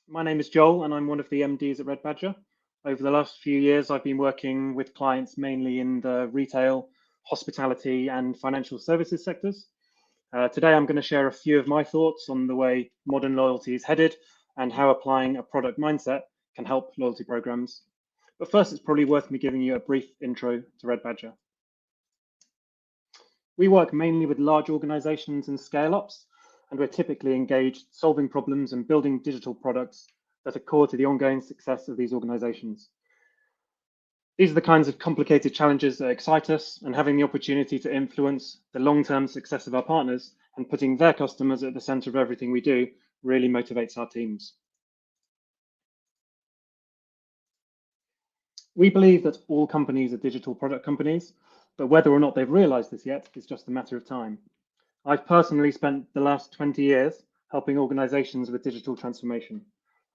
My name is Joel, and I'm one of the MDs at Red Badger. Over the last few years, I've been working with clients mainly in the retail, hospitality, and financial services sectors. Today, I'm going to share a few of my thoughts on the way modern loyalty is headed and how applying a product mindset can help loyalty programs. But first, it's probably worth me giving you a brief intro to Red Badger. We work mainly with large organizations and scale ups, and we're typically engaged solving problems and building digital products that are core to the ongoing success of these organizations. These are the kinds of complicated challenges that excite us, and having the opportunity to influence the long term success of our partners and putting their customers at the center of everything we do really motivates our teams. We believe that all companies are digital product companies, but whether or not they've realized this yet is just a matter of time. I've personally spent the last 20 years helping organizations with digital transformation.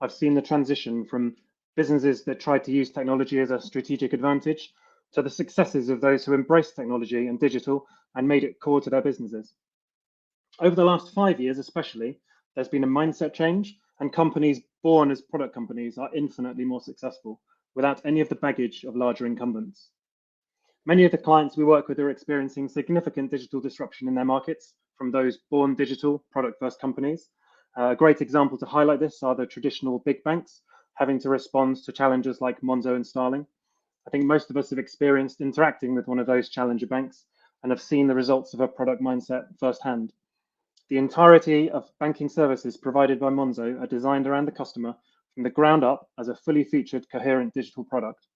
I've seen the transition from businesses that tried to use technology as a strategic advantage to the successes of those who embraced technology and digital and made it core to their businesses. Over the last 5 years, especially, there's been a mindset change, and companies born as product companies are infinitely more successful without any of the baggage of larger incumbents. Many of the clients we work with are experiencing significant digital disruption in their markets from those born digital product first companies. A great example to highlight this are the traditional big banks having to respond to challenges like Monzo and Starling. I think most of us have experienced interacting with one of those challenger banks and have seen the results of a product mindset firsthand. The entirety of banking services provided by Monzo are designed around the customer from the ground up as a fully featured, coherent digital product.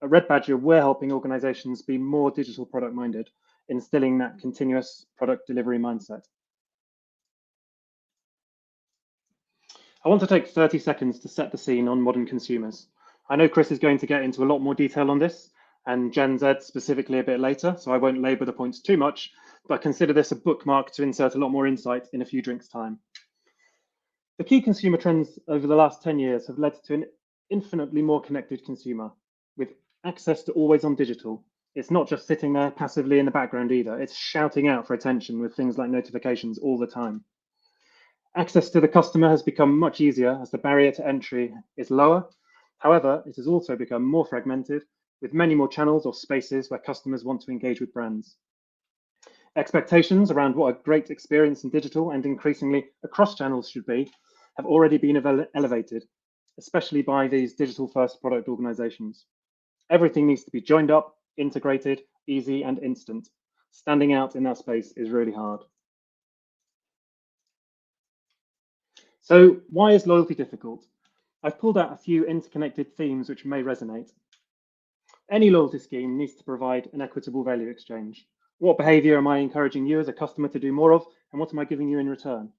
At Red Badger, we're helping organizations be more digital product minded, instilling that continuous product delivery mindset. I want to take 30 seconds to set the scene on modern consumers. I know Chris is going to get into a lot more detail on this, and Gen Z specifically a bit later, so I won't labour the points too much, but consider this a bookmark to insert a lot more insight in a few drinks' time. The key consumer trends over the last 10 years have led to an infinitely more connected consumer with access to always on digital. It's not just sitting there passively in the background either, it's shouting out for attention with things like notifications all the time. Access to the customer has become much easier as the barrier to entry is lower. However, it has also become more fragmented with many more channels or spaces where customers want to engage with brands. Expectations around what a great experience in digital and increasingly across channels should be have already been elevated, especially by these digital first product organizations. Everything needs to be joined up, integrated, easy, and instant. Standing out in that space is really hard. So why is loyalty difficult? I've pulled out a few interconnected themes which may resonate. Any loyalty scheme needs to provide an equitable value exchange. What behavior am I encouraging you as a customer to do more of, and what am I giving you in return?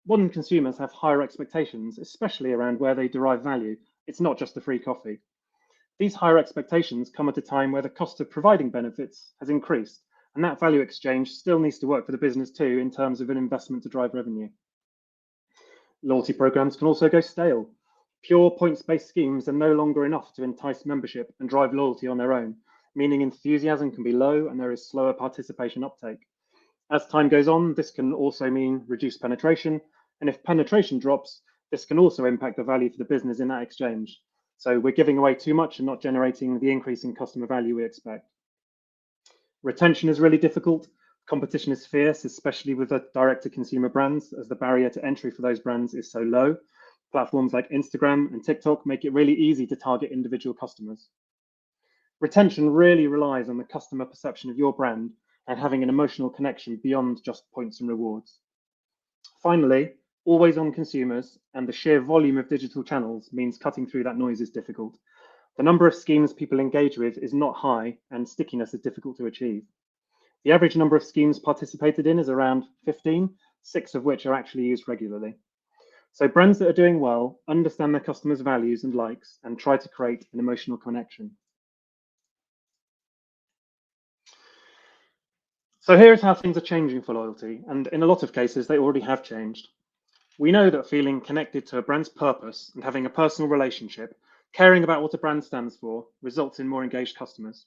Modern consumers have higher expectations, especially around where they derive value. It's not just the free coffee. These higher expectations come at a time where the cost of providing benefits has increased, and that value exchange still needs to work for the business too in terms of an investment to drive revenue. Loyalty programs can also go stale. Pure points-based schemes are no longer enough to entice membership and drive loyalty on their own, meaning enthusiasm can be low and there is slower participation uptake. As time goes on, this can also mean reduced penetration, and if penetration drops, this can also impact the value for the business in that exchange. So we're giving away too much and not generating the increase in customer value we expect. Retention is really difficult. Competition is fierce, especially with the direct-to-consumer brands, as the barrier to entry for those brands is so low. Platforms like Instagram and TikTok make it really easy to target individual customers. Retention really relies on the customer perception of your brand and having an emotional connection beyond just points and rewards. Finally, always on consumers and the sheer volume of digital channels means cutting through that noise is difficult. The number of schemes people engage with is not high and stickiness is difficult to achieve. The average number of schemes participated in is around 15, 6 of which are actually used regularly. So brands that are doing well understand their customers' values and likes and try to create an emotional connection. So here's how things are changing for loyalty, and in a lot of cases, they already have changed. We know that feeling connected to a brand's purpose and having a personal relationship, caring about what a brand stands for, results in more engaged customers.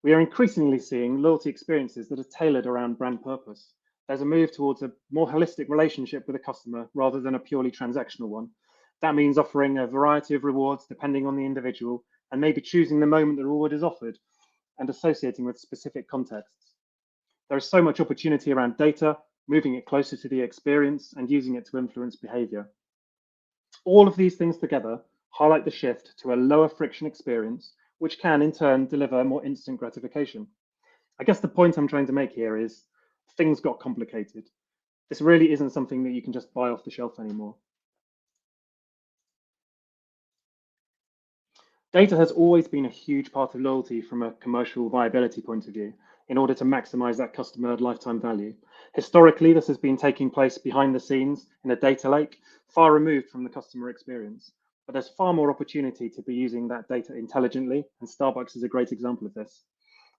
We are increasingly seeing loyalty experiences that are tailored around brand purpose. There's a move towards a more holistic relationship with a customer rather than a purely transactional one. That means offering a variety of rewards depending on the individual, and maybe choosing the moment the reward is offered and associating with specific contexts. There is so much opportunity around data, moving it closer to the experience and using it to influence behavior. All of these things together highlight the shift to a lower friction experience, which can in turn deliver more instant gratification. I guess the point I'm trying to make here is things got complicated. This really isn't something that you can just buy off the shelf anymore. Data has always been a huge part of loyalty from a commercial viability point of view, in order to maximize that customer lifetime value. Historically, this has been taking place behind the scenes in a data lake, far removed from the customer experience. But there's far more opportunity to be using that data intelligently, and Starbucks is a great example of this.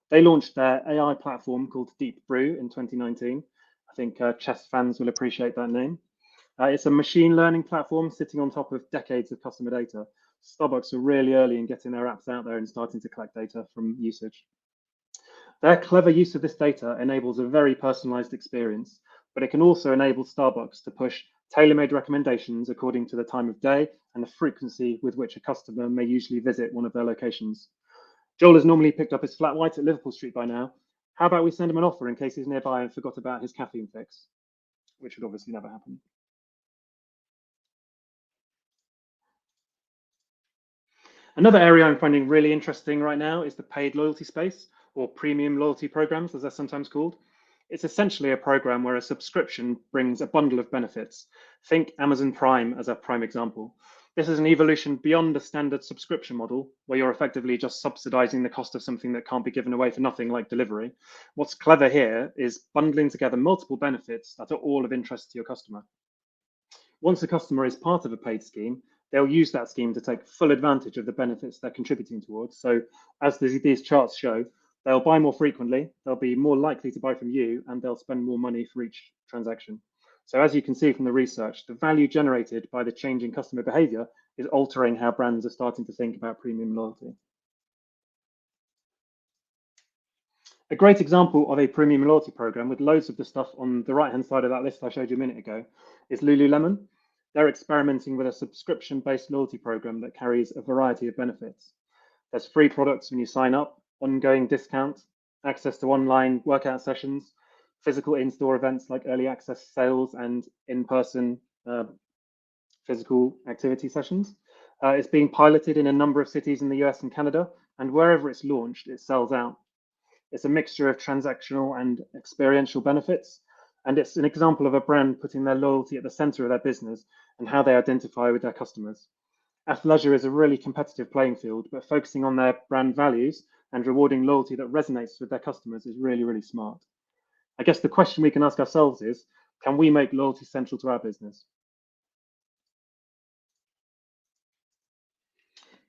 They launched their AI platform called Deep Brew in 2019. I think chess fans will appreciate that name. It's a machine learning platform sitting on top of decades of customer data. Starbucks are really early in getting their apps out there and starting to collect data from usage. Their clever use of this data enables a very personalized experience, but it can also enable Starbucks to push tailor-made recommendations according to the time of day and the frequency with which a customer may usually visit one of their locations. Joel has normally picked up his flat white at Liverpool Street by now. How about we send him an offer in case he's nearby and forgot about his caffeine fix? Which would obviously never happen. Another area I'm finding really interesting right now is the paid loyalty space, or premium loyalty programs, as they're sometimes called. It's essentially a program where a subscription brings a bundle of benefits. Think Amazon Prime as a prime example. This is an evolution beyond the standard subscription model, where you're effectively just subsidizing the cost of something that can't be given away for nothing, like delivery. What's clever here is bundling together multiple benefits that are all of interest to your customer. Once a customer is part of a paid scheme, they'll use that scheme to take full advantage of the benefits they're contributing towards. So, as these charts show, they'll buy more frequently, they'll be more likely to buy from you, and they'll spend more money for each transaction. So, as you can see from the research, the value generated by the change in customer behavior is altering how brands are starting to think about premium loyalty. A great example of a premium loyalty program with loads of the stuff on the right hand side of that list I showed you a minute ago is Lululemon. They're experimenting with a subscription based loyalty program that carries a variety of benefits. There's free products when you sign up, ongoing discounts, access to online workout sessions, physical in store events like early access sales, and in person physical activity sessions. It's being piloted in a number of cities in the US and Canada, and wherever it's launched, it sells out. It's a mixture of transactional and experiential benefits, and it's an example of a brand putting their loyalty at the center of their business and how they identify with their customers. Athleisure is a really competitive playing field, but focusing on their brand values and rewarding loyalty that resonates with their customers is really, really smart. I guess the question we can ask ourselves is, can we make loyalty central to our business?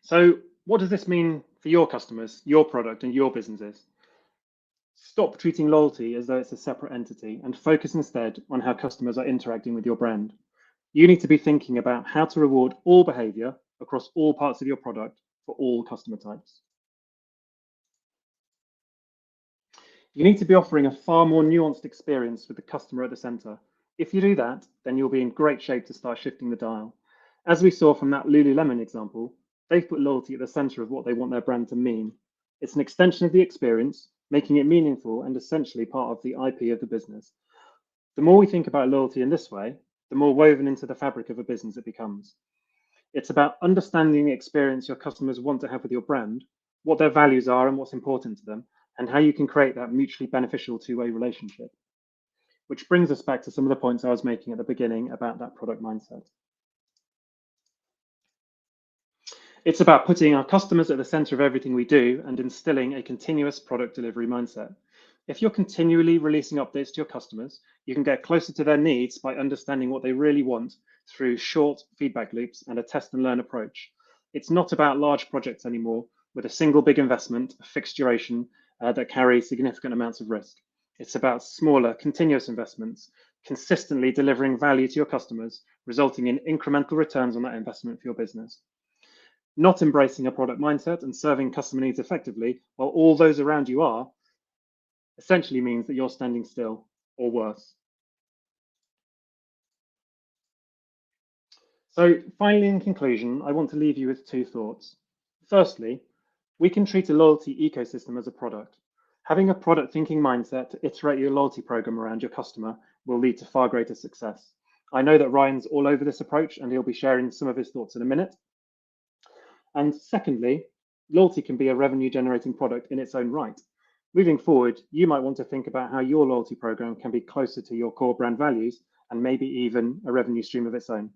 So, what does this mean for your customers, your product, and your businesses? Stop treating loyalty as though it's a separate entity and focus instead on how customers are interacting with your brand. You need to be thinking about how to reward all behavior across all parts of your product for all customer types. You need to be offering a far more nuanced experience with the customer at the center. If you do that, then you'll be in great shape to start shifting the dial. As we saw from that Lululemon example, they've put loyalty at the center of what they want their brand to mean. It's an extension of the experience, making it meaningful and essentially part of the IP of the business. The more we think about loyalty in this way, the more woven into the fabric of a business it becomes. It's about understanding the experience your customers want to have with your brand, what their values are and what's important to them, and how you can create that mutually beneficial two-way relationship. Which brings us back to some of the points I was making at the beginning about that product mindset. It's about putting our customers at the center of everything we do and instilling a continuous product delivery mindset. If you're continually releasing updates to your customers, you can get closer to their needs by understanding what they really want through short feedback loops and a test and learn approach. It's not about large projects anymore with a single big investment, a fixed duration that carry significant amounts of risk. It's about smaller, continuous investments, consistently delivering value to your customers, resulting in incremental returns on that investment for your business. Not embracing a product mindset and serving customer needs effectively while all those around you are essentially means that you're standing still or worse. So finally, in conclusion, I want to leave you with two thoughts. Firstly, we can treat a loyalty ecosystem as a product. Having a product thinking mindset to iterate your loyalty program around your customer will lead to far greater success. I know that Ryan's all over this approach and he'll be sharing some of his thoughts in a minute. And secondly, loyalty can be a revenue generating product in its own right. Moving forward, you might want to think about how your loyalty program can be closer to your core brand values and maybe even a revenue stream of its own.